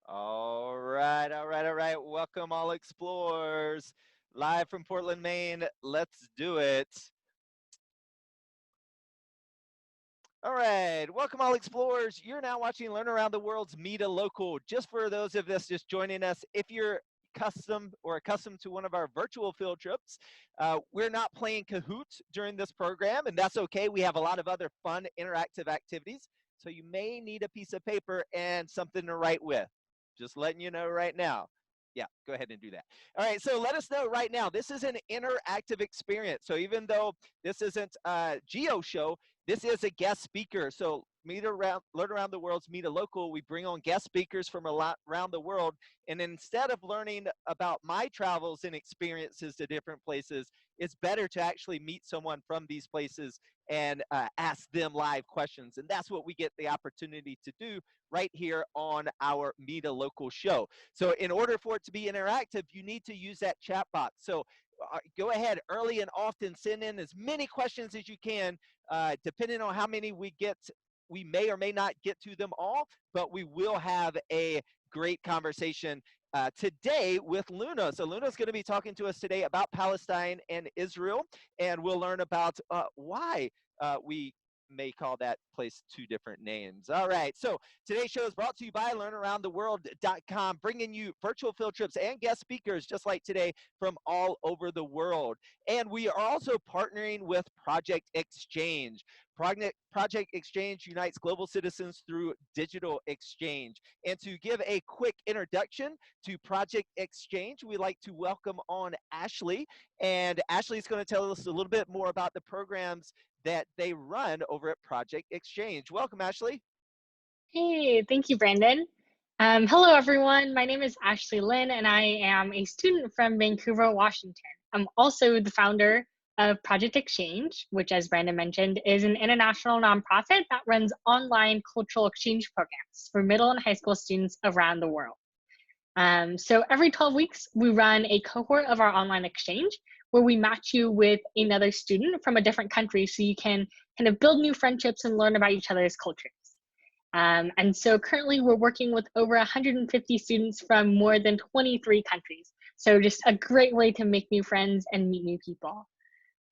All right, all right, all right. Welcome, all explorers. Live from Portland, Maine. Let's do it. All right, welcome, all explorers. You're now watching Learn Around the World's Meet a Local. Just for those of us just joining us, if you're accustomed to one of our virtual field trips, we're not playing Kahoot during this program, and that's okay. We have a lot of other fun interactive activities, so you may need a piece of paper and something to write with. Just letting you know right now. Yeah, go ahead and do that. All right, so let us know right now. This is an interactive experience. So even though this isn't a geo show, this is a guest speaker. So Learn Around the World's Meet a Local. We bring on guest speakers from around the world. And instead of learning about my travels and experiences to different places, it's better to actually meet someone from these places and ask them live questions. And that's what we get the opportunity to do right here on our Meet a Local show. So in order for it to be interactive, you need to use that chat box. So go ahead early and often, send in as many questions as you can, depending on how many we get we may or may not get to them all, but we will have a great conversation today with Luna. So Luna is going to be talking to us today about Palestine and Israel, and we'll learn about why we may call that place two different names. All right, so today's show is brought to you by LearnAroundTheWorld.com, bringing you virtual field trips and guest speakers just like today from all over the world. And we are also partnering with Project Exchange. Project Exchange unites global citizens through digital exchange. And to give a quick introduction to Project Exchange, we'd like to welcome on Ashley. And Ashley is going to tell us a little bit more about the programs that they run over at Project Exchange. Welcome, Ashley. Hey, thank you, Brandon. Hello, everyone. My name is Ashley Lynn, and I am a student from Vancouver, Washington. I'm also the founder of Project Exchange, which, as Brandon mentioned, is an international nonprofit that runs online cultural exchange programs for middle and high school students around the world. So every 12 weeks, we run a cohort of our online exchange where we match you with another student from a different country so you can kind of build new friendships and learn about each other's cultures. And so currently we're working with over 150 students from more than 23 countries. So just a great way to make new friends and meet new people.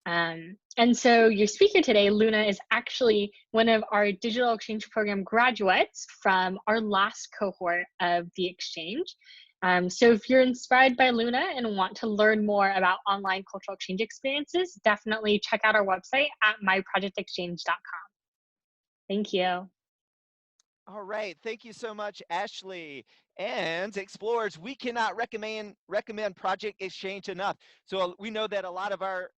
And so your speaker today, Luna, is actually one of our digital exchange program graduates from our last cohort of the exchange. So if you're inspired by Luna and want to learn more about online cultural exchange experiences, definitely check out our website at myprojectexchange.com. Thank you. All right, thank you so much, Ashley. And explorers, we cannot recommend Project Exchange enough. So we know that a lot of our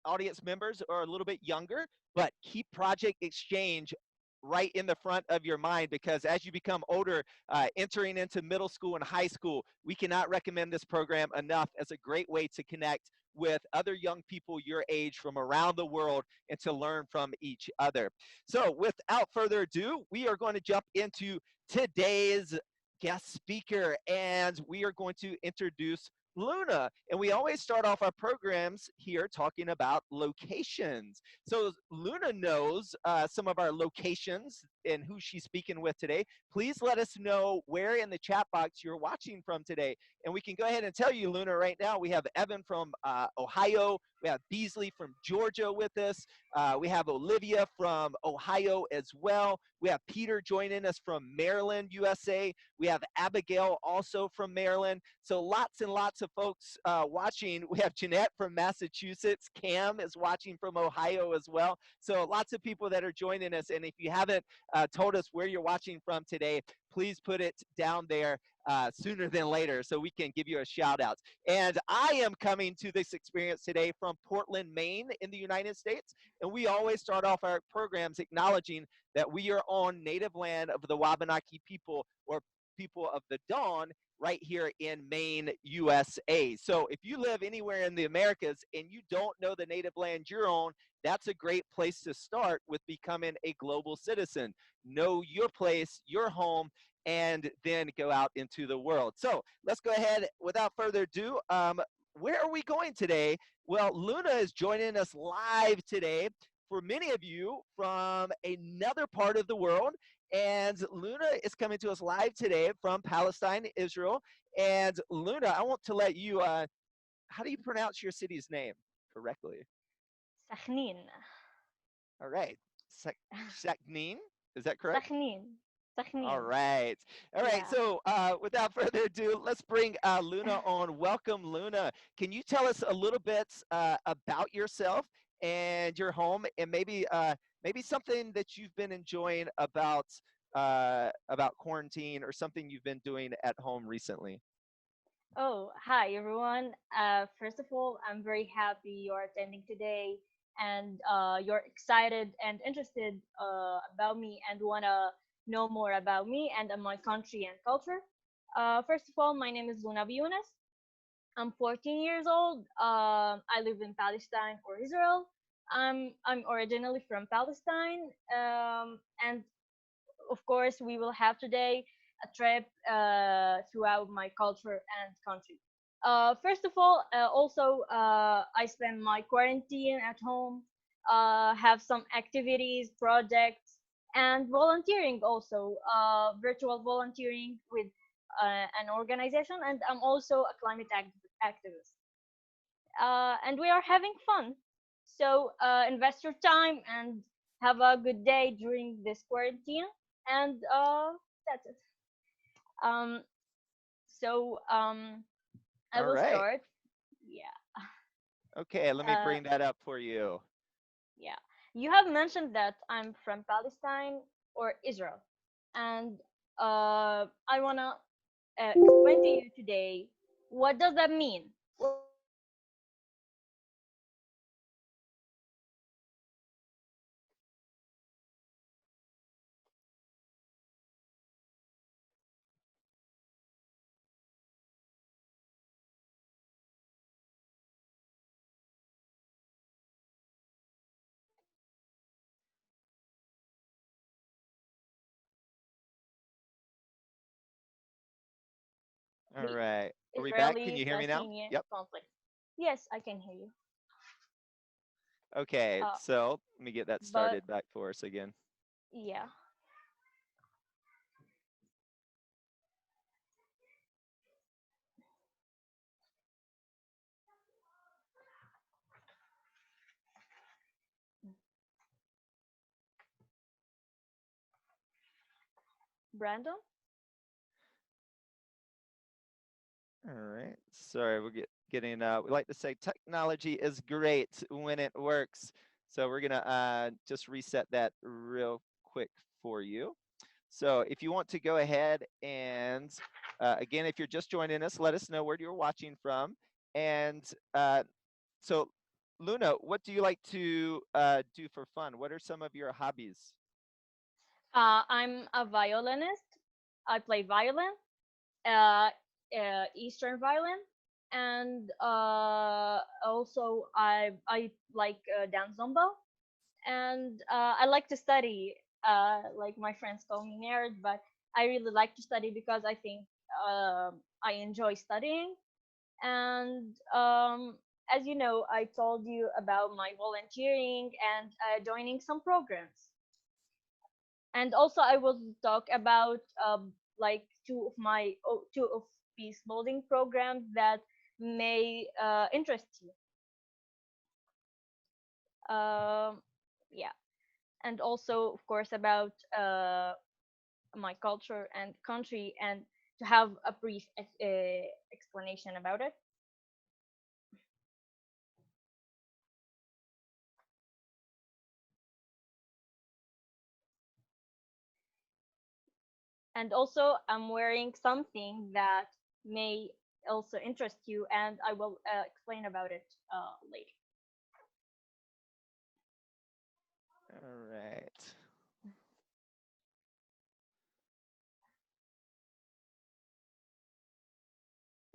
audience members are a little bit younger, but keep Project Exchange right in the front of your mind, because as you become older, entering into middle school and high school, we cannot recommend this program enough as a great way to connect with other young people your age from around the world and to learn from each other. So without further ado, we are going to jump into today's guest speaker, and we are going to introduce Luna. And we always start off our programs here talking about locations. So Luna knows some of our locations and who she's speaking with today. Please let us know where in the chat box you're watching from today. And we can go ahead and tell you, Luna, right now. We have Evan from Ohio. We have Beasley from Georgia with us. We have Olivia from Ohio as well. We have Peter joining us from Maryland, USA. We have Abigail also from Maryland. So lots and lots of folks watching. We have Jeanette from Massachusetts. Cam is watching from Ohio as well. So lots of people that are joining us. And if you haven't told us where you're watching from today, please put it down there sooner than later so we can give you a shout out. And I am coming to this experience today from Portland, Maine in the United States. And we always start off our programs acknowledging that we are on native land of the Wabanaki people, or people of the Dawn, right here in Maine, USA. So if you live anywhere in the Americas and you don't know the native land you're on, that's a great place to start with becoming a global citizen. Know your place, your home, and then go out into the world. So let's go ahead, without further ado, where are we going today? Well, Luna is joining us live today for many of you from another part of the world. And Luna is coming to us live today from Palestine, Israel. And Luna, I want to let you, how do you pronounce your city's name correctly? سخنين. All right. Saknin, is that correct? سخنين. All سخنين. right. All right. Yeah. So without further ado, let's bring Luna on. Welcome, Luna. Can you tell us a little bit about yourself and your home, and maybe something that you've been enjoying about quarantine, or something you've been doing at home recently? Oh, hi everyone. First of all, I'm very happy you're attending today, and you're excited and interested about me and wanna know more about me and my country and culture. First of all, my name is Luna Biunas. I'm 14 years old. I live in Palestine or Israel. I'm originally from Palestine, and of course, we will have today a trip throughout my culture and country. First of all, also, I spend my quarantine at home, have some activities, projects, and volunteering also, virtual volunteering with an organization, and I'm also a activist. And we are having fun. So invest your time and have a good day during this quarantine. And that's it. Um, so I All will right. start. Yeah. Okay, let me Uh, bring that up for you. yeah. You have mentioned that I'm from Palestine or Israel, and I wanna explain to you today what does that mean. What does that mean to be from Palestine? All The right. Are we back? Can you hear me now? Israeli-Palestinian Yep. conflict. Yes, I can hear you. Okay, Uh, so let me get that but started back for us again. yeah. Brandon? All right. Sorry, we're getting we like to say technology is great when it works. So we're gonna just reset that real quick for you. So if you want to go ahead and again, if you're just joining us, let us know where you're watching from. And so Luna, what do you like to do for fun? What are some of your hobbies? I'm a violinist. I play violin, uh, Eastern violin, and also I like dance zumba, and I like to study. Like my friends call me nerd, but I really like to study because I think I enjoy studying. And as you know, I told you about my volunteering and joining some programs. And also, I will talk about like two of peace building programs that may interest you. Um, yeah, and also, of course, about my culture and country, and to have a brief explanation about it. And also, I'm wearing something that may also interest you, and I will explain about it later. All right.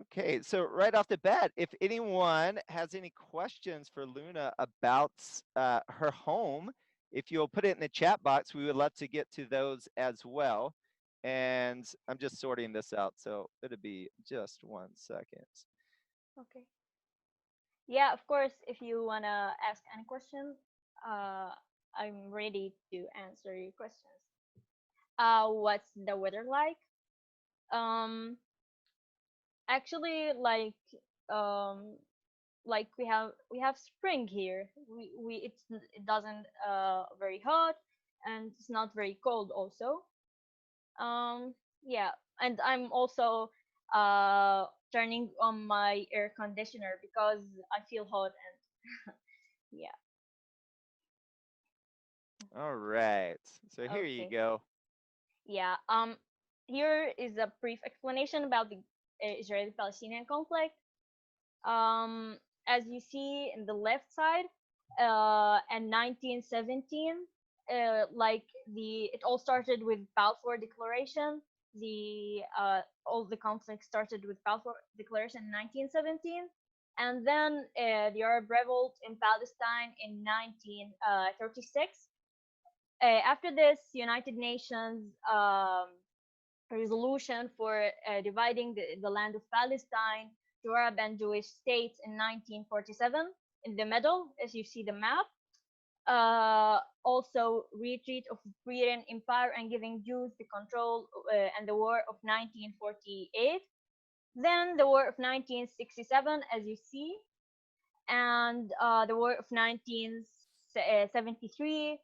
Okay, so right off the bat, if anyone has any questions for Luna about her home, if you'll put it in the chat box, we would love to get to those as well. And I'm just sorting this out, so it'll be just 1 second. Okay. Yeah, of course, if you wanna ask any question, uh, I'm ready to answer your questions. What's the weather like? Um, actually, um, like we have spring here. It doesn't very hot, and it's not very cold also. Yeah, and I'm also turning on my air conditioner because I feel hot, and yeah. All right, so here you Okay. go. Yeah. Here is a brief explanation about the Israeli-Palestinian conflict. As you see in the left side, in 1917, like it all started with Balfour Declaration. The all the conflict started with Balfour Declaration in 1917, and then the Arab Revolt in Palestine in 1936. After this, United Nations resolution for dividing the land of Palestine to Arab and Jewish states in 1947. In the middle, as you see the map, Also retreat of Britain Empire and giving Jews the control, and the War of 1948. Then the War of 1967, as you see, and the War of 1973.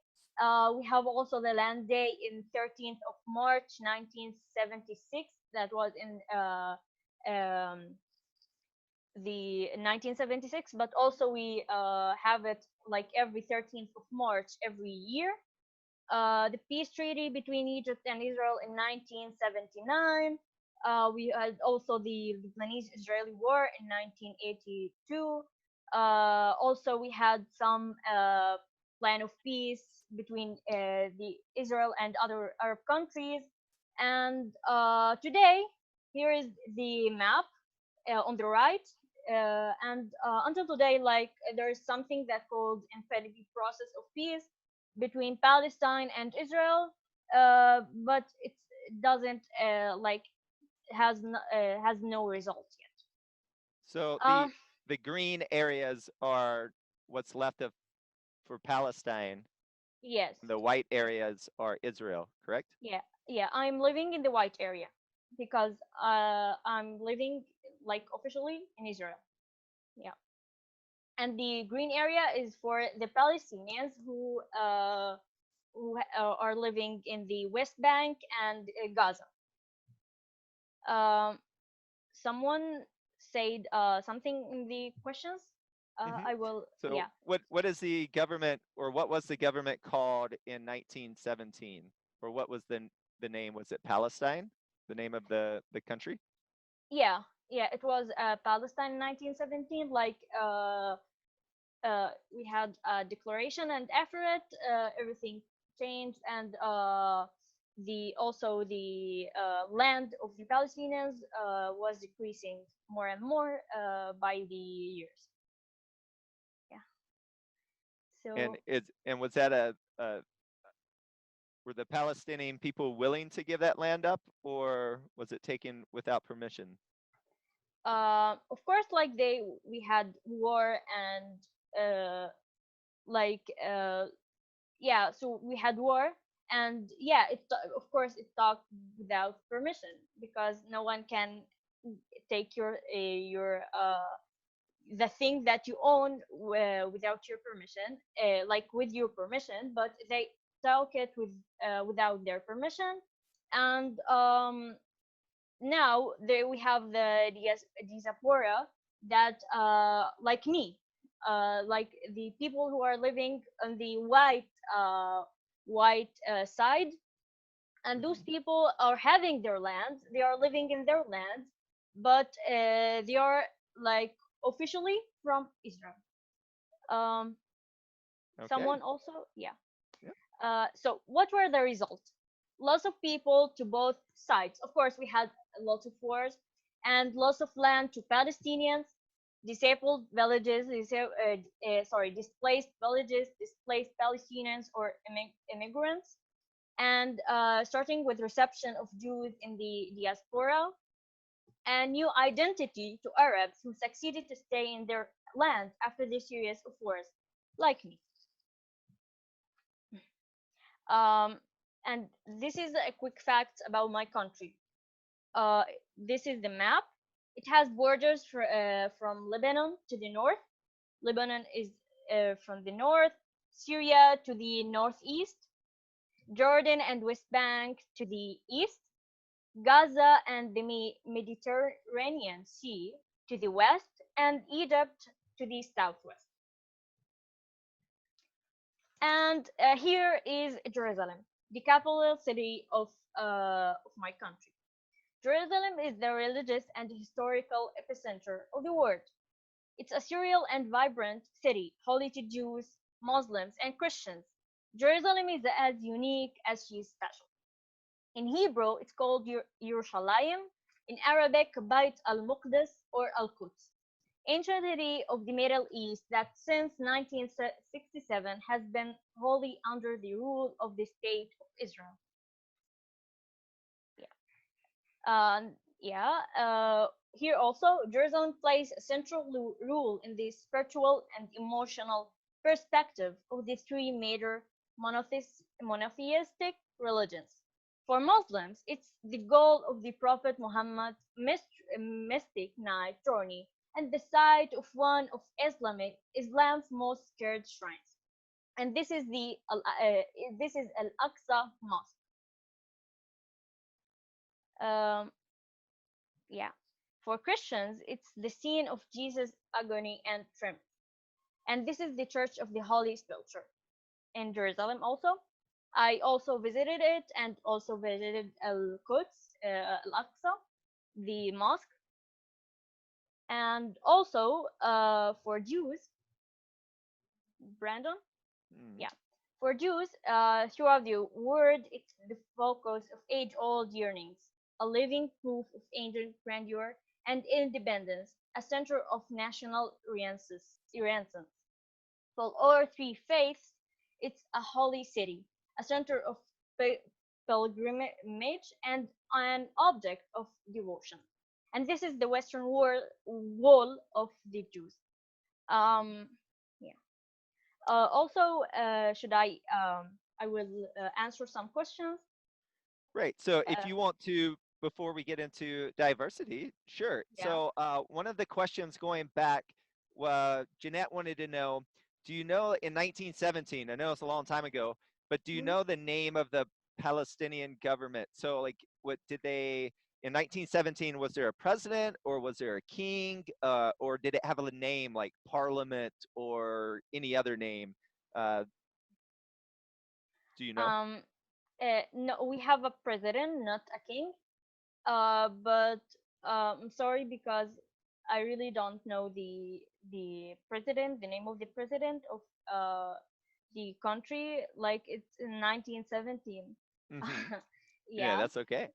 We have also the Land Day in 13th of March 1976. That was in um, the 1976, but also we have it like every 13th of March every year. The peace treaty between Egypt and Israel in 1979. We had also the Lebanese-Israeli War in 1982. Also, we had some plan of peace between the Israel and other Arab countries. And today, here is the map on the right. And until today, like there is something that called infinity process of peace between Palestine and Israel, but it doesn't like has no result yet. So Uh, the green areas are what's left of for Palestine, yes, and the white areas are Israel, correct? yeah, yeah. I'm living in the white area because I'm living like officially in Israel. Yeah, and the green area is for the Palestinians who are living in the West Bank and Gaza. Um, Someone said something in the questions. Hmm. I will, So yeah, what is the government, or what was the government called in 1917, or what was the name? Was it Palestine? The name of the country? yeah, yeah. It was Palestine in 1917. Like we had a declaration, and after it, everything changed, and the also the land of the Palestinians was decreasing more and more by the years. Yeah. And So was that a were the Palestinian people willing to give that land up, or was it taken without permission? of course, like we had war and like yeah, so we had war, and yeah, of course it talked without permission because no one can take your the thing that you own without your permission, like with your permission, but they took it without their permission. And now there we have the diaspora that like me, like the people who are living on the white side, and those Hmm. people are having their land, they are living in their land, but they are like officially from Israel. um Okay. Someone also, yeah. Yeah. So what were the results? Loss of people to both sides. Of course, we had lots of wars and loss of land to Palestinians, disabled villages, displaced villages, displaced Palestinians or immigrants, and starting with reception of Jews in the diaspora, and new identity to Arabs who succeeded to stay in their land after this series of wars, like me. Um, and this is a quick fact about my country. Uh, this is the map. It has borders from Lebanon to the north. Lebanon is from the north, Syria to the northeast, Jordan and West Bank to the east, Gaza and the Mediterranean Sea to the west, and Egypt to the southwest. And here is Jerusalem, the capital city of my country. Jerusalem is the religious and historical epicenter of the world. It's a surreal and vibrant city, holy to Jews, Muslims, and Christians. Jerusalem is as unique as she is special. In Hebrew, it's called Yerushalayim. In Arabic, Bait al-Muqdis or Al-Quds, ancient city of the Middle East that since 1967 has been wholly under the rule of the State of Israel. Yeah. Yeah. Here also, Jerusalem plays a central role in the spiritual and emotional perspective of the three major monotheistic religions. For Muslims, it's the goal of the Prophet Muhammad's mystic night journey and the site of one of Islam's most sacred shrines. And this is Al Aqsa Mosque. Um, yeah. For Christians, it's the scene of Jesus' agony and triumph. And this is the Church of the Holy Sepulchre in Jerusalem also. I also visited it and also visited Al Quds, Al Aqsa, the mosque. And also for Jews, Brandon, Mm. yeah. For Jews, throughout the world, it's the focus of age-old yearnings, a living proof of ancient grandeur and independence, a center of national renaissance. For all three faiths, it's a holy city, a center of pilgrimage and an object of devotion. And this is the Western wall of the Jews. Um, yeah. Also, should I will answer some questions. Right. So if Uh, you want to, before we get into diversity, sure. yeah. So one of the questions going back, Jeanette wanted to know, do you know in 1917, I know it's a long time ago, but do you Mhm. know the name of the Palestinian government? So like what did they, in 1917, was there a president or was there a king or did it have a name like parliament or any other name? Uh, do you know? Um, no, we have a president, not a king. But I'm sorry because I really don't know the president, the name of the president of uh the country. Like it's in 1917. Hmm. Yeah, Yeah, that's okay.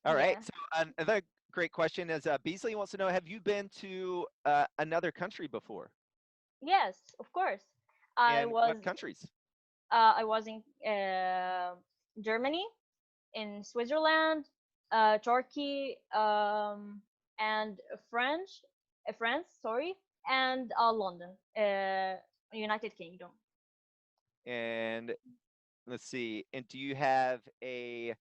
All right. yeah. So another great question is Beasley wants to know: have you been to another country before, Yes, of course. I and was what countries? I was in Germany, in Switzerland, Turkey, and France, sorry, and London, United Kingdom. And let's see. And do you have a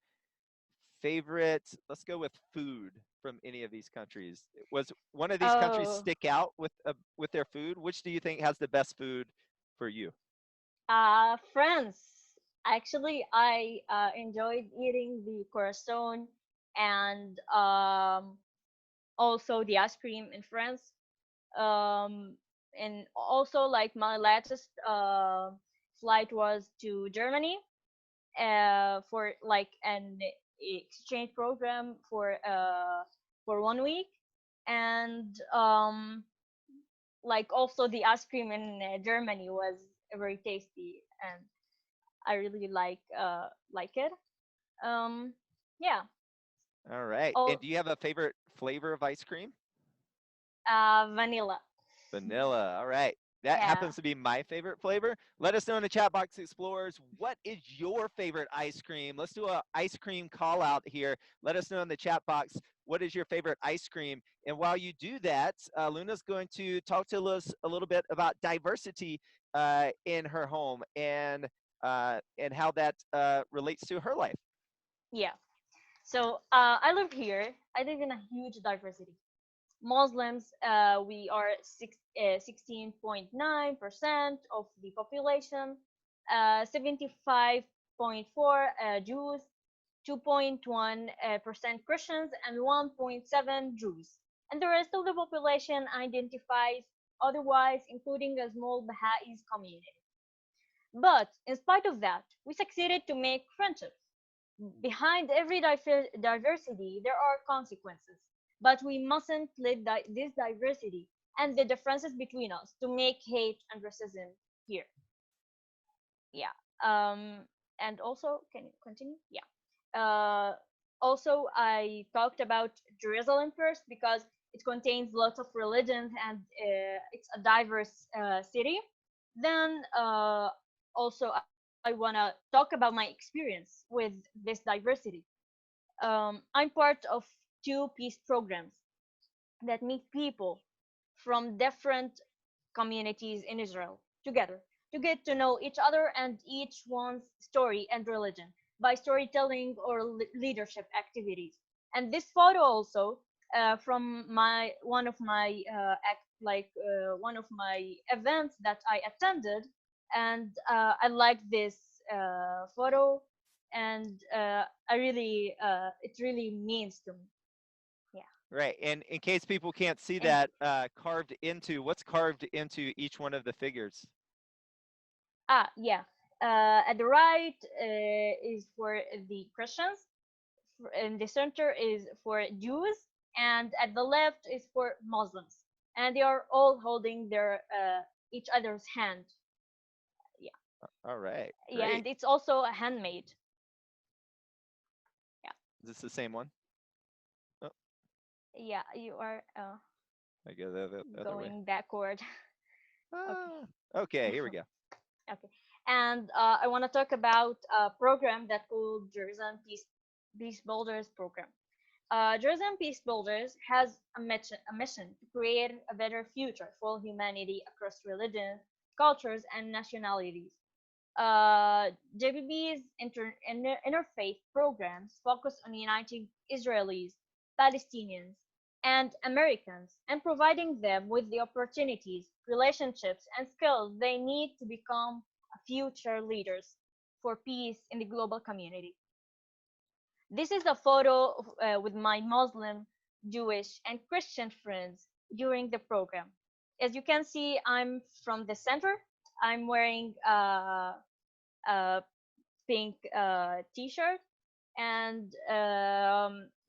favorite? Let's go with food from any of these countries. Was one of these countries Oh, stick out with their food? Which do you think has the best food for you? France. Actually, I enjoyed eating the croissant and also the ice cream in France. And also, like my latest flight was to Germany for like an exchange program for 1 week, and like also the ice cream in Germany was very tasty, and I really like it. Um, yeah. All right. And Oh, do you have a favorite flavor of ice cream? vanilla. Vanilla. All right. That Yeah. happens to be my favorite flavor. Let us know in the chat box, explorers, what is your favorite ice cream? Let's do a ice cream call out here. Let us know in the chat box, what is your favorite ice cream? And while you do that, Luna's going to talk to us a little bit about diversity in her home and how that relates to her life. Yeah. So I live here. I live in a huge diversity. Muslims, we are 16.9% of the population, 75.4 Jews, 2.1% Christians, and 1.7 Jews. And the rest of the population identifies otherwise, including a small Baha'is community. But in spite of that, we succeeded to make friendships. Behind every diversity, there are consequences. But we mustn't let this diversity and the differences between us to make hate and racism here. Yeah. And also, can you continue? Yeah. Also, I talked about Jerusalem first because it contains lots of religions and it's a diverse city. Then also, I want to talk about my experience with this diversity. I'm part of two peace programs that meet people from different communities in Israel together. to get to know each other and each one's story and religion by storytelling or leadership activities. And this photo also from my one of my one of my events that I attended, and I like this photo, and I really it really means to me. Yeah. Right. And in case people can't see And that, what's carved into each one of the figures? yeah, at the right is for the Christians, in the center is for Jews, and at the left is for Muslims, and they are all holding their each other's hand. Yeah, All right. yeah, Great. and it's also a handmade. Yeah, Is this the same one? Oh, yeah, you are I go the other way. going backward. Okay. Ah, okay, here we go. Okay. And I want to talk about a program that called Jerusalem Peace Builders program. Jerusalem Peace Builders has a mission to create a better future for humanity across religions, cultures, and nationalities. JBB's interfaith programs focus on uniting Israelis, Palestinians, and Americans and providing them with the opportunities, relationships, and skills they need to become future leaders for peace in the global community. This is a photo with my Muslim, Jewish, and Christian friends during the program. As you can see, I'm from the center. I'm wearing a pink t-shirt, and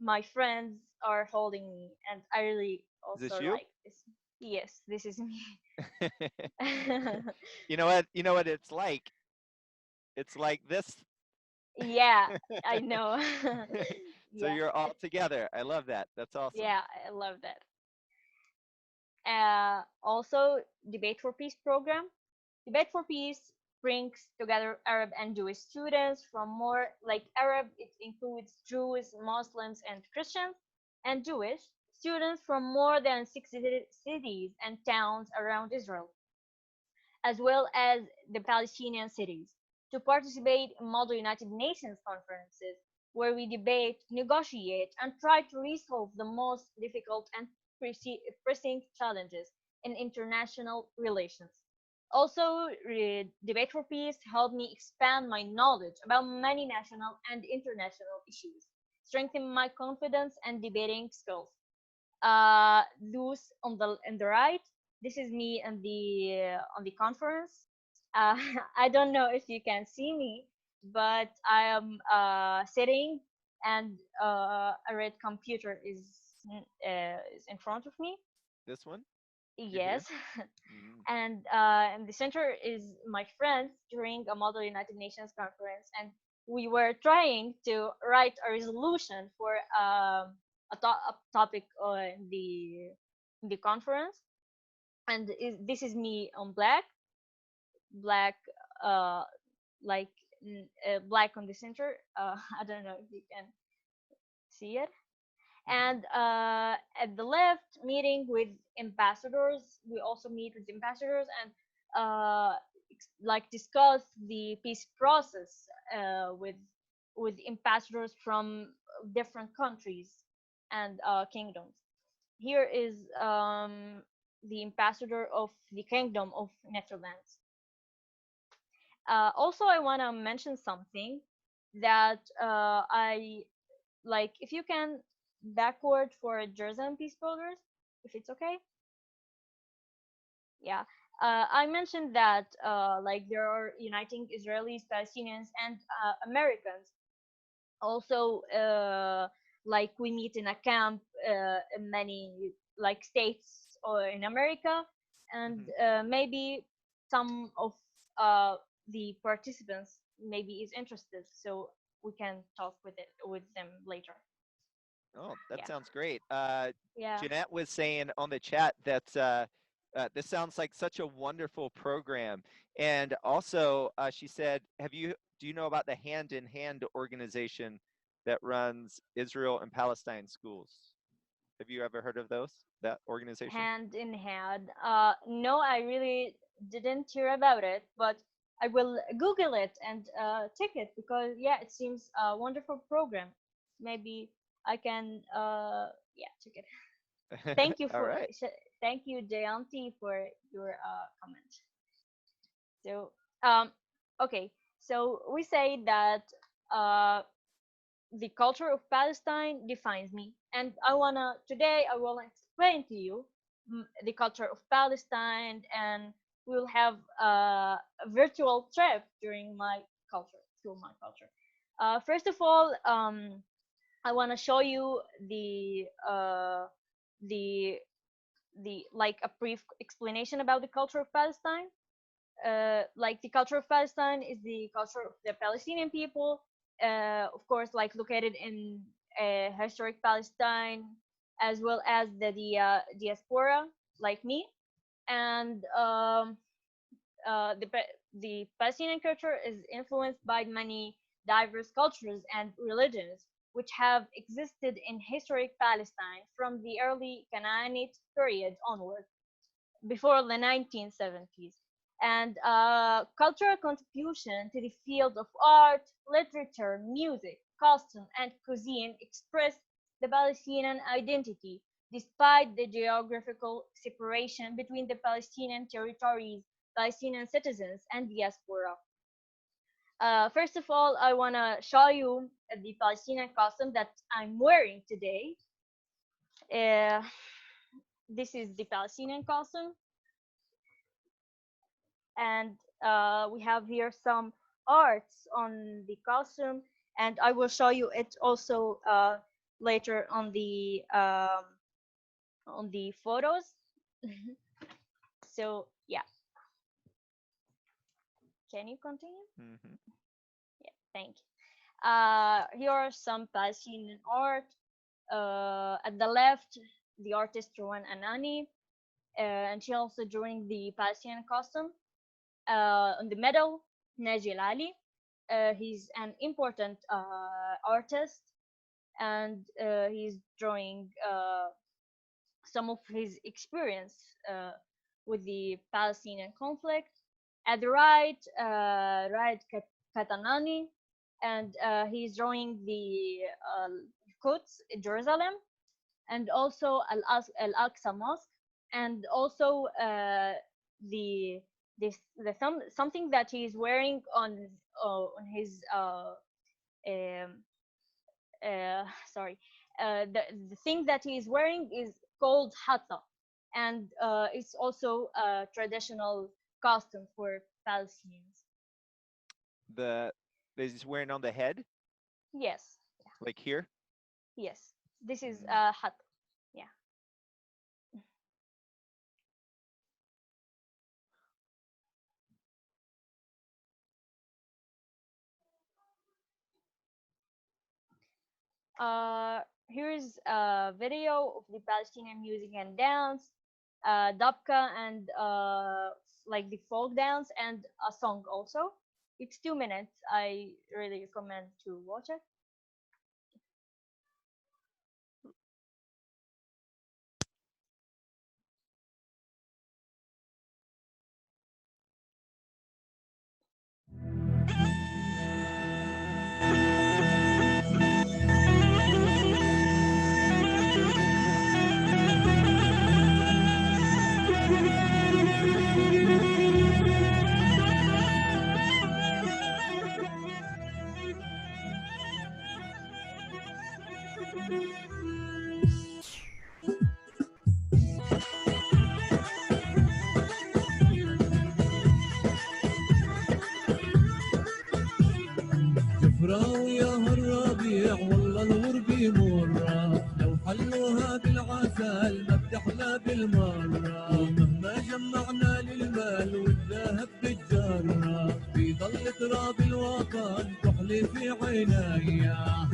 my friends are holding me, and I really Is also this you? like this. Yes, this is me. You know what? You know what it's like? It's like this. Yeah, I know. So Yeah, you're all together. I love that. That's awesome. yeah, I love that. Also, Debate for Peace program. Debate for Peace brings together Arab and Jewish students from more like Arab, it includes Jews, Muslims, and Christians, and Jewish students from more than 60 cities and towns around Israel, as well as the Palestinian cities, to participate in Model United Nations conferences where we debate, negotiate, and try to resolve the most difficult and pressing challenges in international relations. Also, Debate for Peace helped me expand my knowledge about many national and international issues, strengthen my confidence and debating skills. Those on the right, this is me on the conference. uh, I don't know if you can see me, but I am sitting, and a red computer is in front of me. This one? You're here? Yes. Mm. And in the center is my friends during a Model United Nations conference, and we were trying to write a resolution for a topic in the conference, and this is me on black, uh, like black on the center. I don't know if you can see it. Mhm. And at the left, meeting with ambassadors. We also meet with ambassadors and like discuss the peace process with ambassadors from different countries and kingdoms. Here is the ambassador of the Kingdom of Netherlands. Also, I want to mention something that I like. If you can backward for Jerusalem Peace Builders, if it's okay. Yeah. I mentioned that like there are uniting Israelis, Palestinians, and Americans. Also, like we meet in a camp in many like states or in America, and Mhm. maybe some of uh, the participants maybe is interested, so we can talk with them later. Oh, that Yeah, sounds great. yeah. Jeanette was saying on the chat that this sounds like such a wonderful program. And also, she said, do you know about the Hand in Hand organization that runs Israel and Palestine schools? Have you ever heard of that organization? Hand in hand. No, I really didn't hear about it, but I will Google it and check it because yeah, it seems a wonderful program. Maybe I can yeah, check it. Thank you All for right. thank you, Jayanti, for your comment. So okay, so we say that uh, the culture of Palestine defines me, and I will explain to you the culture of Palestine, and we'll have a virtual trip during my culture through my culture. First of all, I want to show you the like a brief explanation about the culture of Palestine. Like the culture of Palestine is the culture of the Palestinian people, of course, like located in historic Palestine, as well as the diaspora, like me, and the Palestinian culture is influenced by many diverse cultures and religions, which have existed in historic Palestine from the early Canaanite period onward before the 1970s, and cultural contribution to the field of art, literature, music, costume, and cuisine express the Palestinian identity despite the geographical separation between the Palestinian territories, Palestinian citizens, and diaspora. First of all, I want to show you the Palestinian costume that I'm wearing today. Uh, this is the Palestinian costume, and we have here some arts on the costume, and I will show you it also later on the photos. So yeah, can you continue? Hmm. Yeah, thank you. Here are some Palestinian art. At the left, the artist Rowan Anani, and she also drawing the Palestinian costume. On the middle, Najil Ali. He's an important artist, and he's drawing some of his experience with the Palestinian conflict. At the right, Katanani, and he's drawing the Quds, Jerusalem, and also Al Aqsa Mosque, and also the something that he's wearing on his um, sorry, the thing that he's wearing is called hatta, and it's also a traditional costume for Palestinians. The is he's wearing on the head, Yes, like here. yes, this is Mm. hatta. Yeah. Here's a video of the Palestinian music and dance, dabka, and like the folk dance, and a song also. It's 2 minutes. I really recommend to watch it. جفرة ويا هالربيع والله الغرب مرة لو حلوها بالعسل ما بتحلى بالمرة ومهما جمعنا للمال والذهب بالجرة بيضل تراب الوطن تحلي في عينيا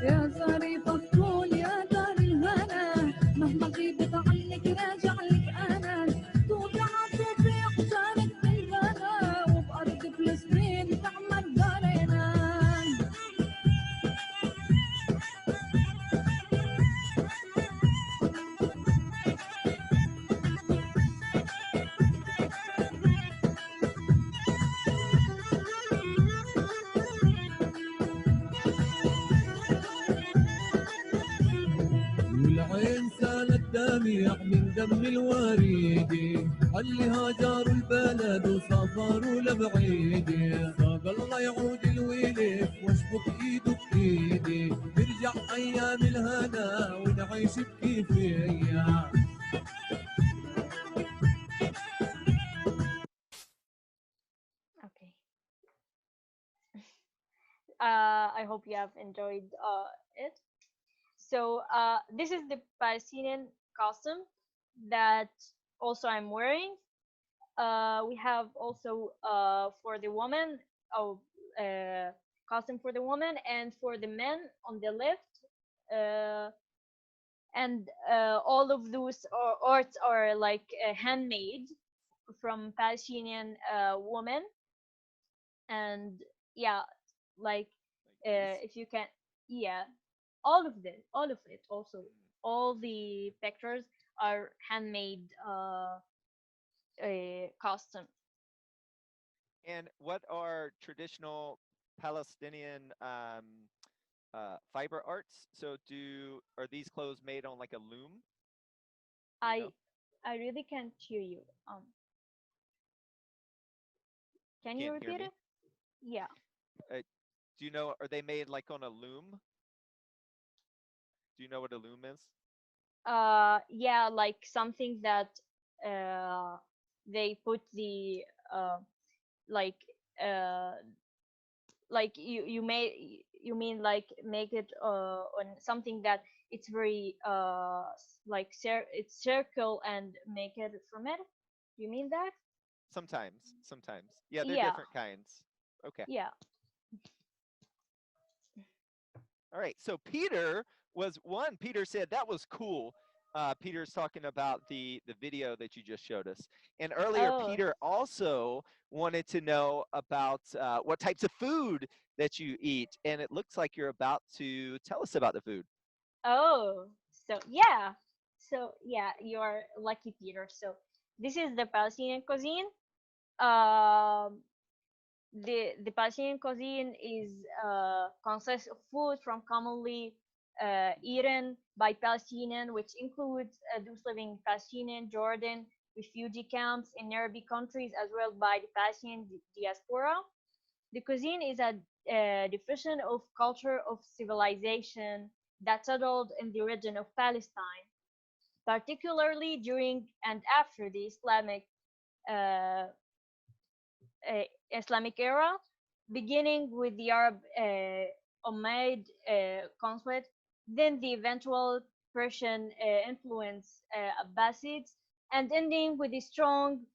يا صريف الطول يا دار الهنا مهما غيبت عنك راجع لك انا طول عطوفي احسانك بالغلا وبارض فلسطين تعمل دارنا الجميع من دم الوريد اللي هاجروا البلد وسافروا لبعيد. ساق الله يعود الويلك واشبك ايده بايدي، نرجع ايام الهنا ونعيش بكيفية. Okay. I hope you have enjoyed it. So this is the Palestinian costume that also I'm wearing. We have also for the woman, oh, costume for the woman, and for the men on the left. Uh, and all of those arts are like handmade from Palestinian women. And yeah, like Like these. if you can, yeah, all of it also, all the pictures are handmade costume. And what are traditional Palestinian fiber arts? So are these clothes made on like a loom? Do you i know? I really can't hear you. You Can you can't hear repeat me. it? Yeah. Uh, do you know? Are they made like on a loom? Do you know what a loom is? Yeah, like something that uh they put the like uh you mean like make it on something that it's very like it's circle and make it from it, you mean that? Sometimes, sometimes. Yeah, they're Yeah, different kinds. Okay. yeah. All right. So Peter was one. Peter said that was cool. Peter's talking about the video that you just showed us. And earlier, Oh, Peter also wanted to know about what types of food that you eat. And it looks like you're about to tell us about the food. oh, so yeah, so yeah, you're lucky, Peter. So this is the Palestinian cuisine. um the Palestinian cuisine is consists of food from commonly eaten by Palestinian, which includes those living in Palestinian, Jordan, refugee camps in nearby countries, as well by the Palestinian diaspora. The cuisine is a diffusion of culture of civilization that settled in the region of Palestine, particularly during and after the uh, Islamic era, beginning with the Arab Umayyad conflict, then the eventual Persian influence Abbasids, and ending with the strong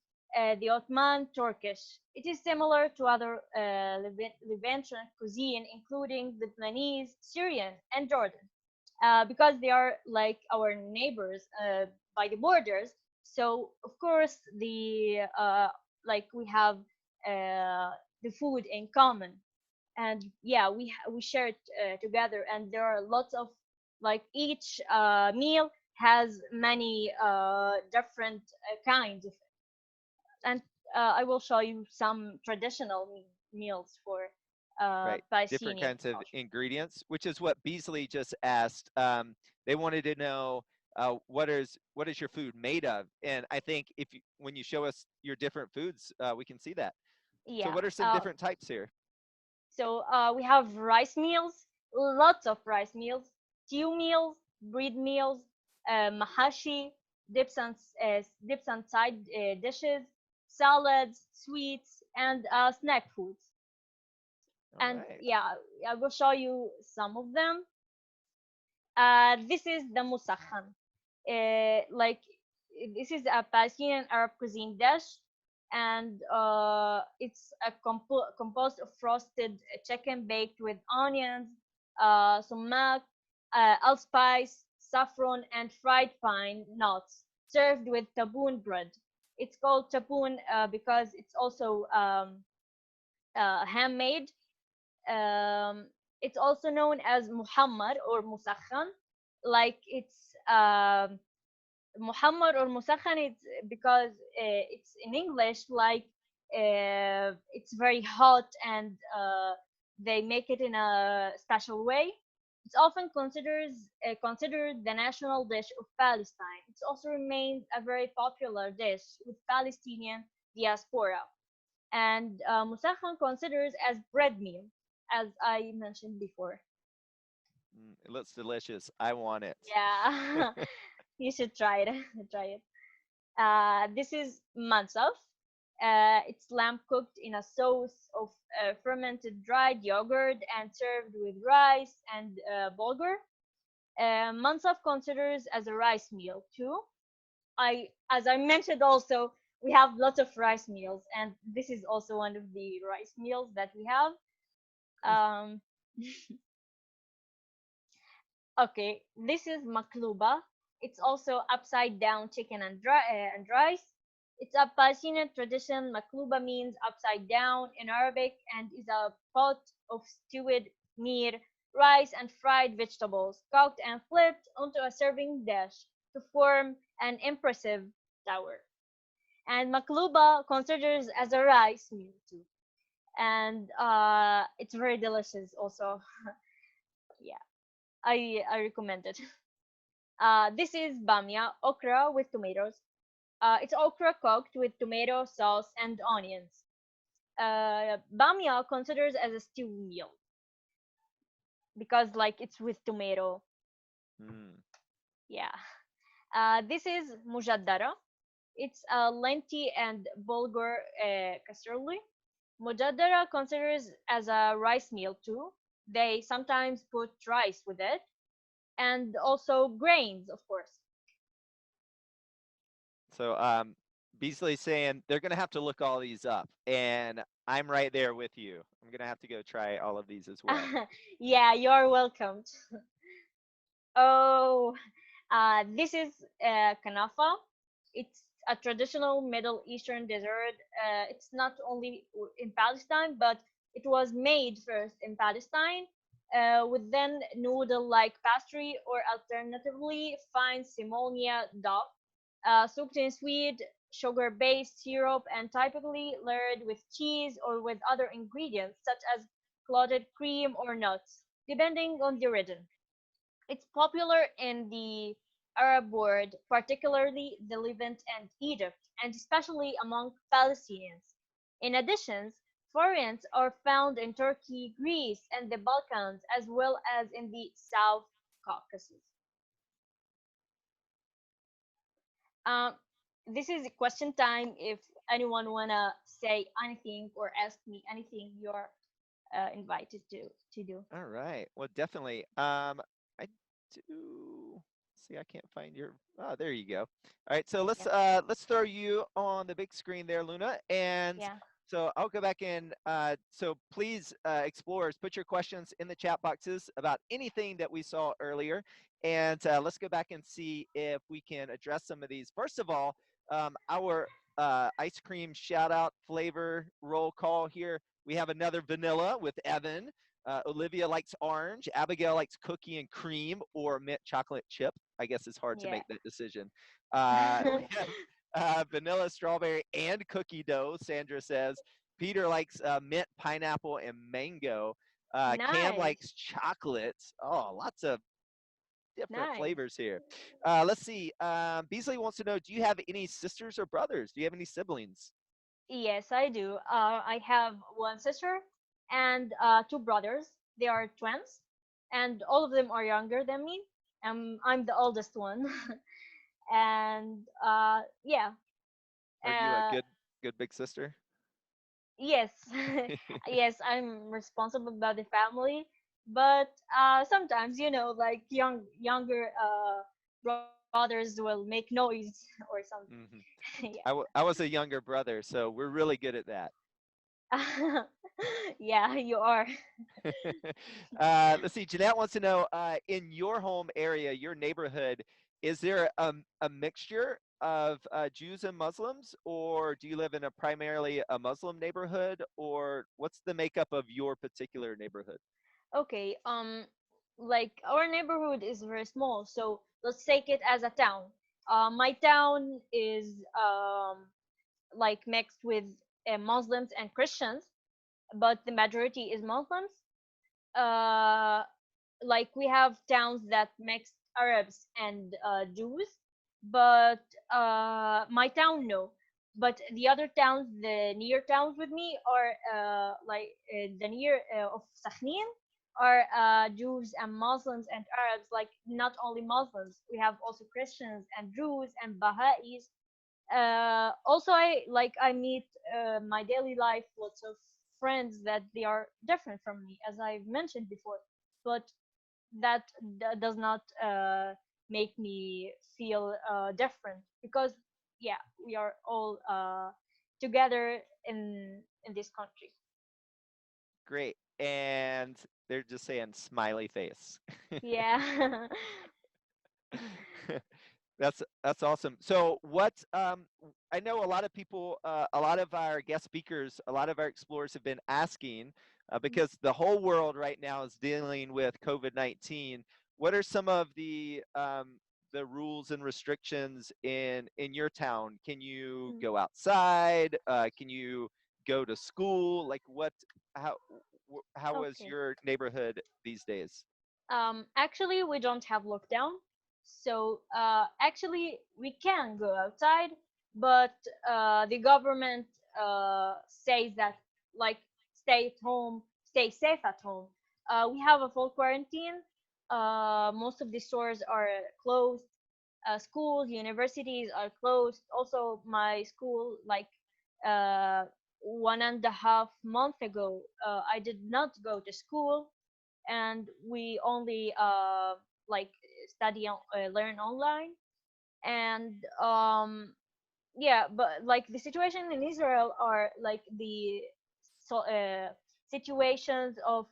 the Ottoman Turkish. It is similar to other Levantine cuisine, including Lebanese, Syrian, and Jordan, because they are like our neighbors by the borders. So of course the like we have the food in common, and yeah, we share it together, and there are lots of like each meal has many different kinds of, and I will show you some traditional meals for Right. Different Palestinian kinds of culture. ingredients, which is what Beasley just asked. They wanted to know what is your food made of, and I think when you show us your different foods, we can see that. So, Yeah. what are some different types here? So we have rice meals, lots of rice meals, stew meals, bread meals, mahashi, dips and side dishes, salads, sweets, and snack foods. All And right. yeah, I will show you some of them. This is the musakhan. Like this is a Palestinian Arab cuisine dish, and it's composed of roasted chicken baked with onions, sumac, allspice, saffron, and fried pine nuts, served with taboon bread. It's called taboon because it's also handmade. um, it's also known as muhammad or musakhan. Like it's muhammad or musakhan. It's because it's in English like it's very hot, and they make it in a special way. It's often considered the national dish of Palestine. It also remains a very popular dish with Palestinian diaspora. And Musakhan considers as bread meal, as I mentioned before. It looks delicious. I want it. Yeah, you should try it. Try it. This is mansaf. It's lamb cooked in a sauce of fermented dried yogurt and served with rice and bulgur. Mansaf considers as a rice meal too. As I mentioned, also we have lots of rice meals, and this is also one of the rice meals that we have. Um, okay, this is makluba. It's also upside down chicken and rice. It's a Palestinian tradition. Makluba means upside down in Arabic and is a pot of stewed meat, rice, and fried vegetables, cooked and flipped onto a serving dish to form an impressive tower. And makluba considers as a rice meal too, and it's very delicious. Also, yeah, I recommend it. This is bamia, okra with tomatoes. It's okra cooked with tomato sauce and onions. Bamia considers as a stew meal because like it's with tomato. Mm. Yeah. This is mujaddara. It's a lenti and bulgur casserole. Mujaddara considers as a rice meal too. They sometimes put rice with it and also grains, of course. So Beasley's saying they're gonna have to look all these up, and I'm right there with you. I'm gonna have to go try all of these as well. Yeah, you're welcome. Oh, this is kanafa. It's a traditional Middle Eastern dessert. It's not only in Palestine, but it was made first in Palestine with then noodle-like pastry or alternatively fine semolina dough, soaked in sweet sugar-based syrup and typically layered with cheese or with other ingredients such as clotted cream or nuts, depending on the region. It's popular in the Arab world, particularly the Levant and Egypt, and especially among Palestinians. In addition, variants are found in Turkey, Greece, and the Balkans, as well as in the South Caucasus. Um, this is a question time. If anyone wanna say anything or ask me anything, you're invited to do. All right. Well, definitely. I do see. I can't find your. Oh, there you go. All right. So Yeah, let's throw you on the big screen there, Luna. And yeah, so I'll go back in. So please, explorers, put your questions in the chat boxes about anything that we saw earlier, and let's go back and see if we can address some of these. First of all, our ice cream shout out flavor roll call here. We have another vanilla with Evan. Olivia likes orange. Abigail likes cookie and cream or mint chocolate chip. I guess it's hard to yeah. make that decision. We have vanilla, strawberry, and cookie dough, Sandra says. Peter likes mint, pineapple, and mango. Cam Nice, likes chocolate. Oh, lots of different nice. flavors here. Let's see. Beasley wants to know, do you have any sisters or brothers? Do you have any siblings? Yes, I do. I have one sister and two brothers. They are twins, and all of them are younger than me. I'm the oldest one, and yeah, Are you a uh, good big sister? yes, yes, I'm responsible about the family. But sometimes, like younger brothers will make noise or something. Hmm. Yeah. I was a younger brother, so we're really good at that. Yeah, you are. Let's see. Jeanette wants to know, in your home area, your neighborhood, is there a mixture of Jews and Muslims, or do you live in a primarily a Muslim neighborhood, or what's the makeup of your particular neighborhood? Okay, like our neighborhood is very small, so let's take it as a town. My town is like mixed with Muslims and Christians, but the majority is Muslims. Uh, like we have towns that mix Arabs and Jews, but my town no. But the other towns, the near towns with me, are the near of Sakhnin, are Jews and Muslims and Arabs. Like not only Muslims, we have also Christians and Jews and Baha'is. Also, I meet my daily life lots of friends that they are different from me, as I've mentioned before. But that does not make me feel different, because yeah, we are all together in this country. Great. And they're just saying smiley face. Yeah. That's awesome. So what I know a lot of people, a lot of our guest speakers, a lot of our explorers have been asking because the whole world right now is dealing with COVID-19. What are some of the rules and restrictions in your town? Can you Mm, go outside? Can you go to school? Like what? How? How is okay. your neighborhood these days? Actually, we don't have lockdown, so actually we can go outside, but the government says that, like, stay at home, stay safe at home. We have a full quarantine. Most of the stores are closed. Schools, universities are closed. Also, my school, like, 1.5 month ago, I did not go to school, and we only like learn online. And yeah, but like the situation in Israel are like the so situations of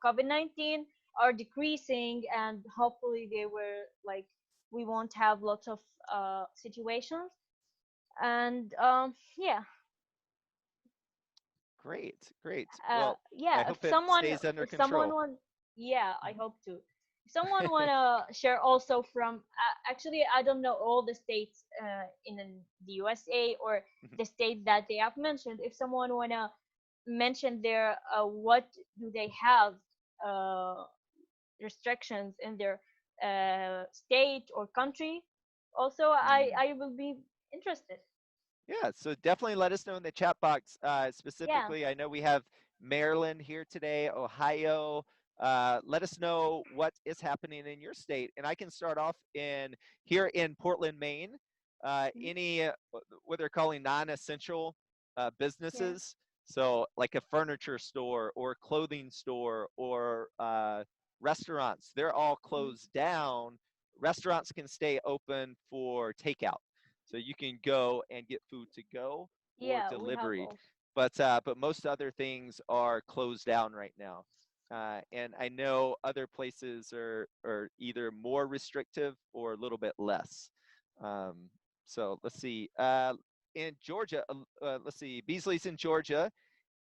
COVID-19 are decreasing, and hopefully they were like we won't have lots of situations. And yeah. Great, great. Well, I Yeah, hope it stays under if someone control. want, yeah, I Mhm. hope to. If someone wanna share also from, actually I don't know all the states in the USA, or the state that they have mentioned. If someone wanna mention their what do they have uh restrictions in their state or country, also Mm. I will be interested. Yeah, so definitely let us know in the chat box. Yeah. Specifically, I know we have Maryland here today, Ohio. Let us know what is happening in your state, and I can start off in here in Portland, Maine. Mhm. Any what they're calling non-essential Yeah. businesses, so like a furniture store or clothing store or restaurants, they're all Mhm. closed down. Restaurants can stay open for takeout. So you can go and get food to go or Yeah, we have delivery, also. but most other things are closed down right now. And I know other places are either more restrictive or a little bit less. Um, so let's see. In Georgia, let's see. Beasley's in Georgia,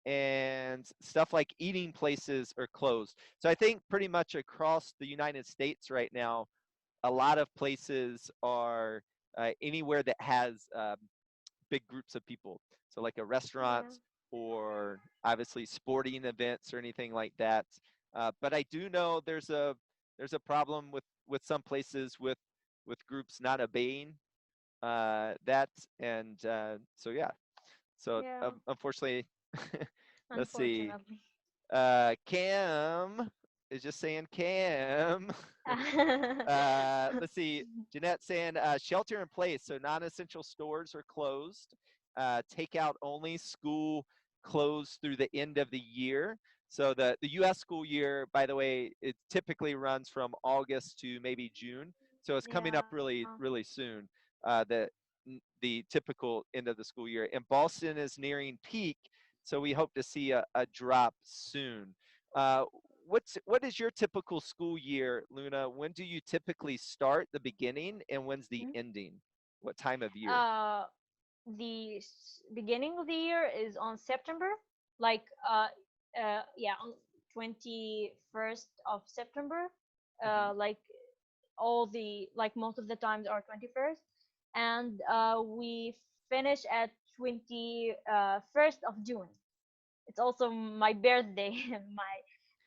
and stuff like eating places are closed. So I think pretty much across the United States right now, a lot of places are anywhere that has big groups of people. So like a Yeah. restaurant or obviously sporting events or anything like that. But I do know there's a problem with some places with groups not obeying that, and so yeah. So Yeah. unfortunately, let's see. Unfortunately. Cam is just saying Cam. Let's see. Jeanette saying shelter in place, so non-essential stores are closed. Takeout only. School closed through the end of the year. So the U.S. school year, by the way, it typically runs from August to maybe June. So it's coming up Yeah. really soon. The typical end of the school year. And Boston is nearing peak, so we hope to see a drop soon. Uh, what is your typical school year, Luna? When do you typically start the beginning, and when's the Mhm. ending? What time of year? Uh, the beginning of the year is on September, like yeah, on 21st of September. Hmm. Like all the like most of the times are 21st, and we finish at 21st of June. It's also my birthday. my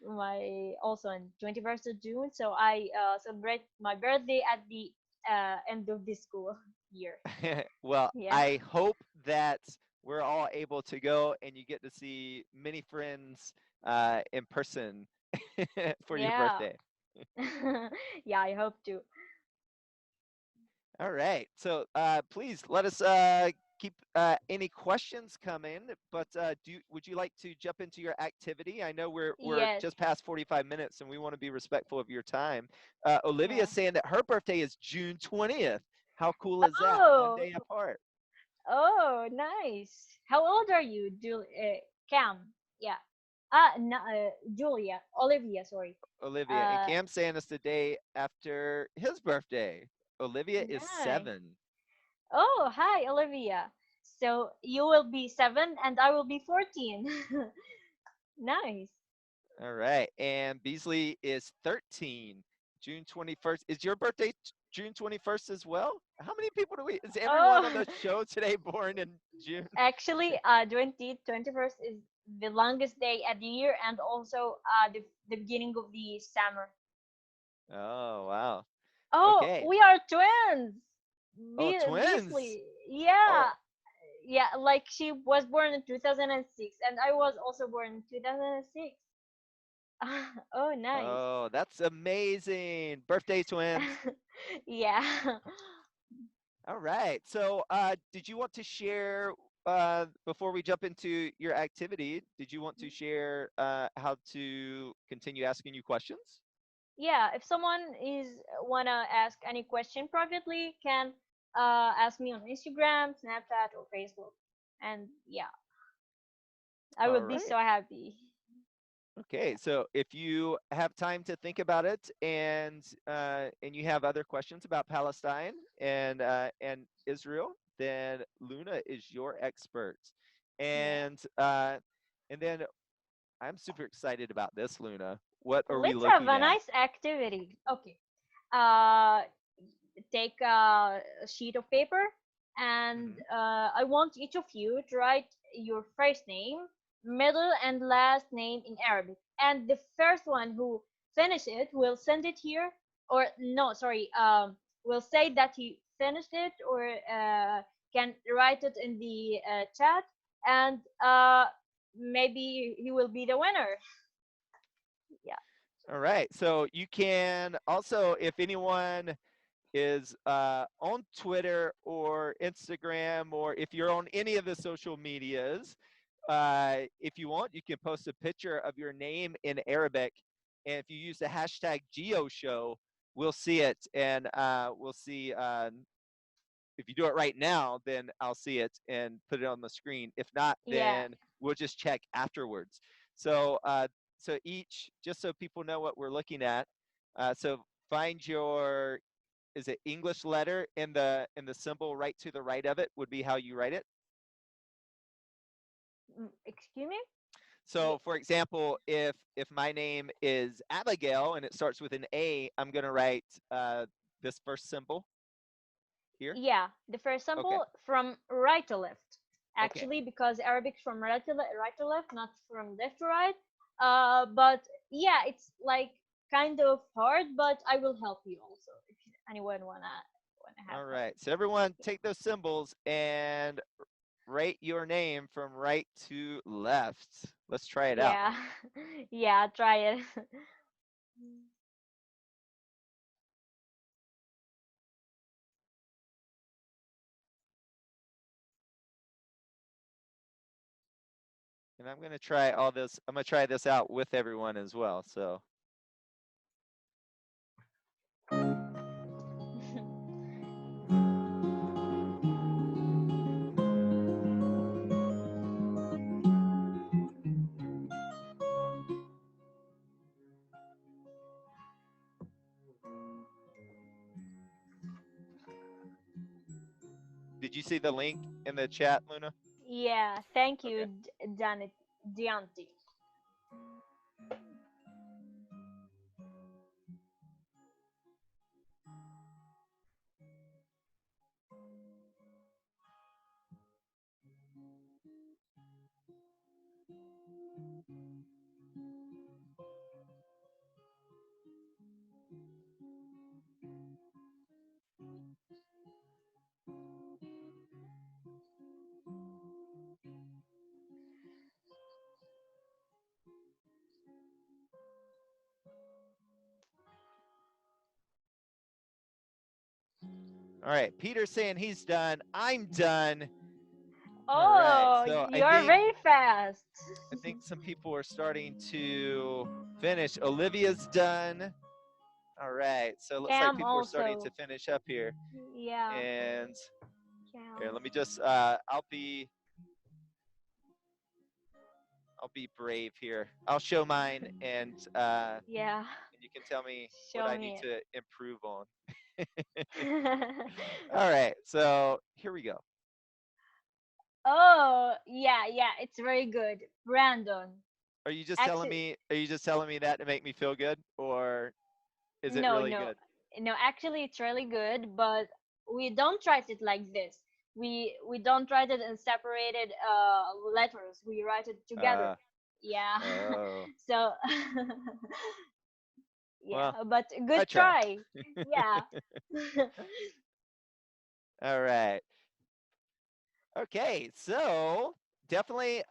my also on 21st of June. So I celebrate my birthday at the end of this school year. Well, Yeah. I hope that we're all able to go and you get to see many friends in person for your Yeah. birthday. Yeah, I hope to. All right. So please let us keep any questions coming. But would you like to jump into your activity? I know we're Yes. just past 45 minutes, and we want to be respectful of your time. Olivia Yeah. is saying that her birthday is June 20th. How cool is that? One Oh. day apart. Oh, nice. How old are you, Cam? Yeah. No, Julia, Olivia, sorry. Olivia and Uh, Cam saying it's the day after his birthday. Olivia is nice. 7. Oh, hi, Olivia. So you will be 7 and I will be 14. Nice. All right. And Beasley is 13. June 21st. Is your birthday June 21st as well? How many people do we is everyone on Oh, the show today born in June? actually, 21st is the longest day at the year and also the beginning of the summer. Oh, wow. Oh, Okay. we are twins. Oh, twins. Beasley. Yeah. Oh, Yeah, like she was born in 2006 and I was also born in 2006. Oh, nice. oh, that's amazing. Birthday twins. Yeah. All right. So, did you want to share before we jump into your activity? Did you want to share how to continue asking you questions? Yeah, if someone is wanna ask any question privately, can ask me on Instagram, Snapchat, or Facebook. And yeah, I All would be right. so happy. Okay, so if you have time to think about it and you have other questions about Palestine and Israel, then Luna is your expert. Yeah. And then I'm super excited about this, Luna. What are we Let's have looking a at? nice activity. Okay. Uh, take a sheet of paper and Hmm. I want each of you to write your first name, middle, and last name in Arabic. And the first one who finish it will send it here, or no, sorry, will say that he finished it, or can write it in the chat, and maybe he will be the winner. Yeah, All right, so you can also, if anyone is on Twitter or Instagram, or if you're on any of the social medias, if you want, you can post a picture of your name in Arabic. And if you use the hashtag GeoShow, we'll see it. And we'll see if you do it right now, then I'll see it and put it on the screen. If not, yeah, then we'll just check afterwards. So each, just so people know what we're looking at. So find your is it English letter in the symbol right to the right of it would be how you write it. excuse me. So for example, if my name is Abigail and it starts with an A, I'm gonna write this first symbol here. Yeah, the first Okay. sample from right to left. Okay. Actually, because Arabic's from right to left, not from left to right. But yeah, it's like kind of hard, but I will help you also if anyone wanna have All help. right. So everyone take those symbols and write your name from right to left. Let's try it out. Yeah, yeah, try it. And I'm gonna try all this. I'm gonna try this out with everyone as well. So did you see the link in the chat, Luna? Yeah, thank you, Okay. Janet Dianti. All right, Peter's saying he's done. I'm done. All right, Oh, so you're very fast. I think some people are starting to finish. Olivia's done. All right, so it looks like Cam people are starting to also. finish up here. Yeah, And here, Cam. let me just I'll be brave here. I'll show mine and Yeah, you can tell me what show I need me to improve on. it. All right, so here we go. Oh, yeah, yeah, it's very good. Brandon. Are you just telling Actually, me that to make me feel good, or is it no, really no, good? no. Actually, it's really good, but we don't write it like this. We don't write it in separated letters. We write it together. Uh Yeah. oh. So yeah, Well, but I good try. try. Yeah. All right. Okay, so definitely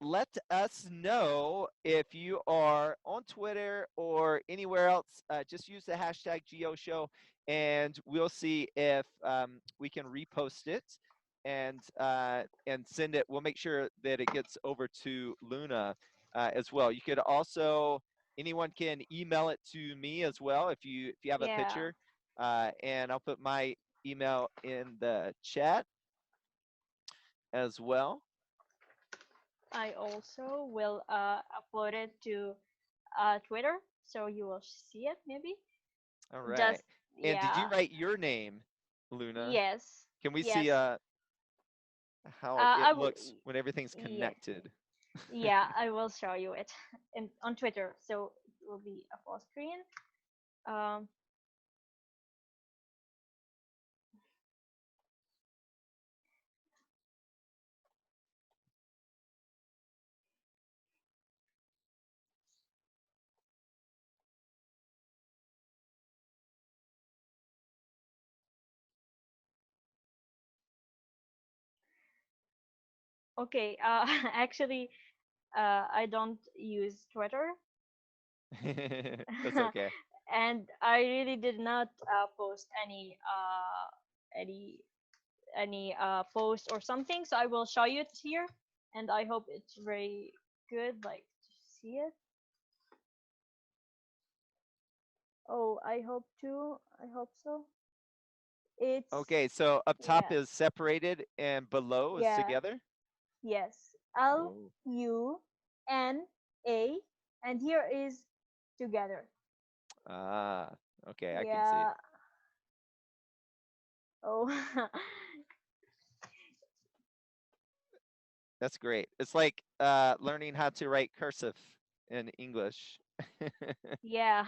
let us know if you are on Twitter or anywhere else. Just use the hashtag GeoShow, and we'll see if we can repost it and send it. We'll make sure that it gets over to Luna as well. You could also anyone can email it to me as well if you have a Yeah. picture, and I'll put my email in the chat as well. I also will upload it to Twitter, so you will see it maybe. All right. Just And did you yeah. write your name, Luna? Yes. Can we see Yes. how it I will. looks when everything's Yeah. connected? Yeah, I will show you it on Twitter. So it will be a full screen. Um, okay. Actually, I don't use Twitter, That's okay. and I really did not post any post or something. So I will show you it here, and I hope it's very good. Like to see it. Oh, I hope too. I hope so. It's Okay, so up top yeah, is separated and below is yeah, together. yes. L Oh. U N A, and here is together. Ah, okay, I can see. Yeah. Oh. That's great. It's like learning how to write cursive in English. Yeah.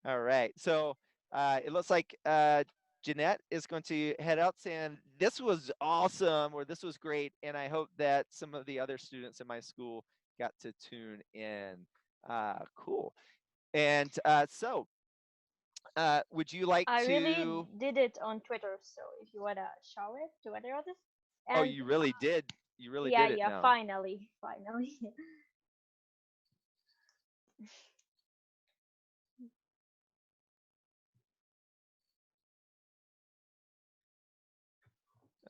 All right. So it looks like Jeanette is going to head out saying, this was awesome, or this was great. And I hope that some of the other students in my school got to tune in. Cool. And would you like I really to? did it on Twitter, so if you wanna show it to other others. Oh, And you really did. You really yeah, did it yeah, now. finally, finally.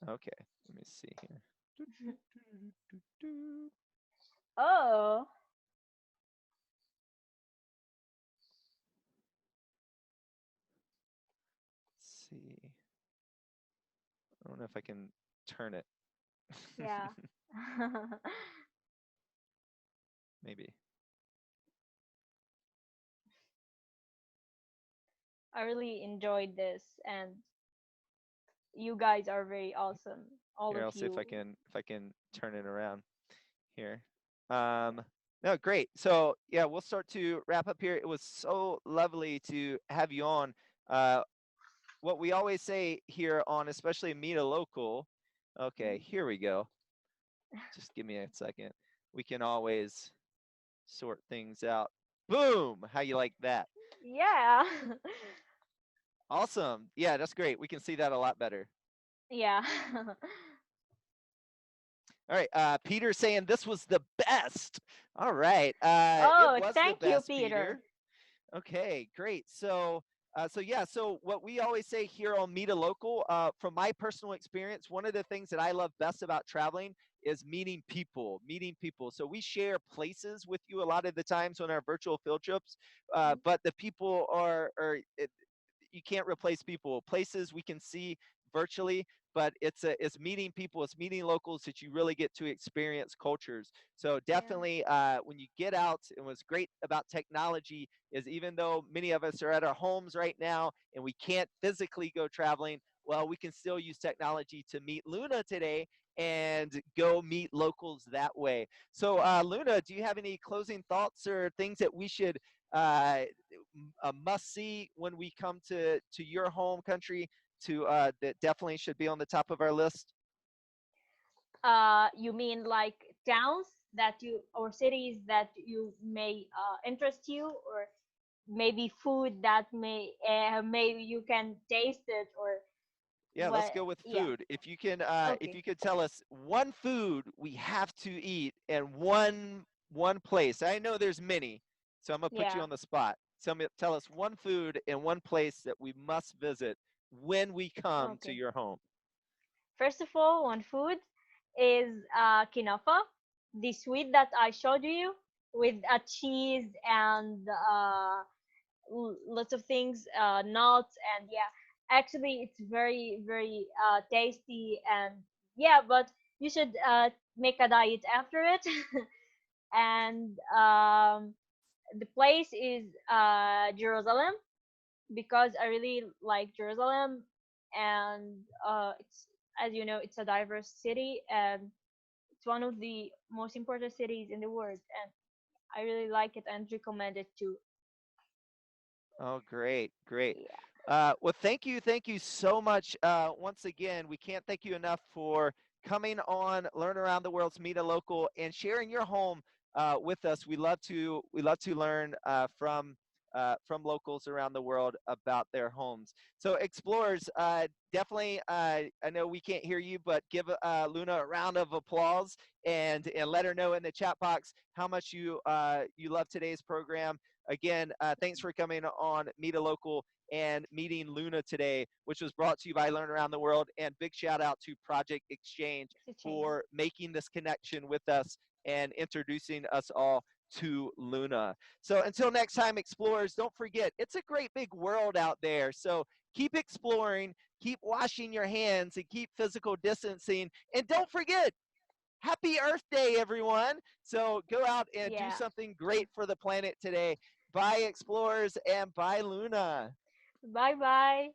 Okay. Let me see here. Do, do, do, do, do. Oh, Let's see. I don't know if I can turn it. yeah. Maybe. I really enjoyed this, and you guys are very awesome, all Here, of I'll see you. if I can turn it around here. No, great. So yeah, we'll start to wrap up here. It was so lovely to have you on. Uh, what we always say here on, especially Meet a Local. Okay, here we go. Just give me a second. We can always sort things out. Boom! How you like that? Yeah. Awesome. Yeah, that's great. We can see that a lot better. Yeah. All right, Peter saying this was the best. All right, it Oh, was the thank you, best, Peter. Peter. Okay, great. So So yeah, so what we always say here on Meet a Local, from my personal experience, one of the things that I love best about traveling is meeting people, meeting people. So we share places with you a lot of the times on our virtual field trips, Mhm. but the people are you can't replace people. Places we can see virtually, but it's meeting people, it's meeting locals that you really get to experience cultures. So Yeah. definitely, when you get out, and what's great about technology is even though many of us are at our homes right now and we can't physically go traveling, well, we can still use technology to meet Luna today and go meet locals that way. So, Luna, do you have any closing thoughts or things that we should uh, a must see when we come to your home country to that definitely should be on the top of our list? You mean like towns that you or cities that you may interest you, or maybe food that maybe you can taste it, or Yeah, let's what? go with Yeah. food. If Okay. you could tell us one food we have to eat and one place. I know there's many, so I'm gonna put you Yeah. on the spot. Tell us one food and one place that we must visit when we come to Okay. your home. First of all, one food is kinafa, the sweet that I showed you with a cheese and lots of things, nuts, and yeah, actually it's very very tasty, and yeah, but you should make a diet after it. And the place is Jerusalem, because I really like Jerusalem, and it's, as you know, it's a diverse city, and it's one of the most important cities in the world, and I really like it and recommend it too. Oh, great, great. Yeah. Well, thank you so much. Once again, we can't thank you enough for coming on Learn Around the World's Meet a Local and sharing your home with us. We love to learn from locals around the world about their homes. So, explorers, definitely. I know we can't hear you, but give Luna a round of applause and let her know in the chat box how much you love today's program. Again, thanks for coming on Meet a Local and meeting Luna today, which was brought to you by Learn Around the World. And big shout out to Project Exchange It's a change. for making this connection with us and introducing us all to Luna. So until next time, explorers, don't forget, it's a great big world out there. So keep exploring, keep washing your hands, and keep physical distancing. And don't forget, Happy Earth Day, everyone. So go out and do Yeah. something great for the planet today. Bye, explorers, and bye, Luna. Bye bye.